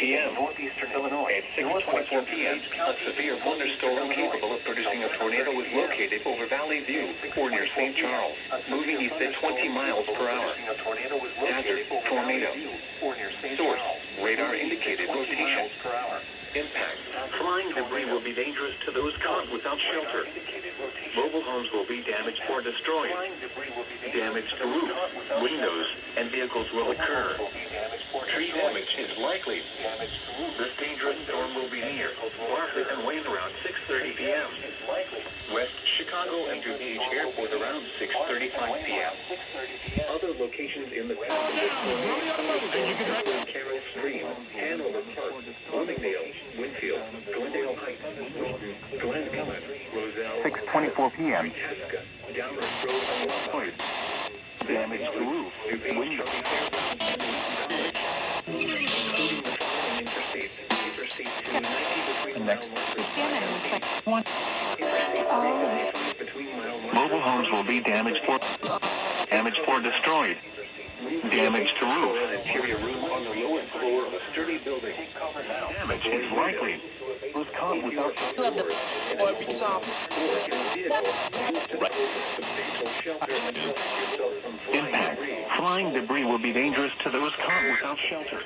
p.m. northeastern Illinois. At 6:24 p.m., a severe thunderstorm capable of producing a tornado was located over Valley View or near St. Charles, moving east at 20 miles per hour. Hazard, tornado. Source, radar indicated rotation. Impact, flying debris will be dangerous to those caught without shelter. Mobile homes will be damaged or destroyed. Damage to roof, windows, and vehicles will occur. Tree damage is likely. This dangerous storm will be near Bartlett and Wayne around 6:30 p.m. West Chicago and DuPage Airport around 6:35 p.m. Other locations in the path of this tornado include Carroll Stream, Hanover Park, Bloomingdale, Winfield, Glendale Heights, Glen Ellen, Roselle, 6:24 p.m. Downers Road, damage to roof, windows. The next mobile homes will be damaged or destroyed. Damage to roof. Interior room on the lower floor of a sturdy building. Damage is likely. Those caught without impact. Flying debris will be dangerous to those caught without shelter.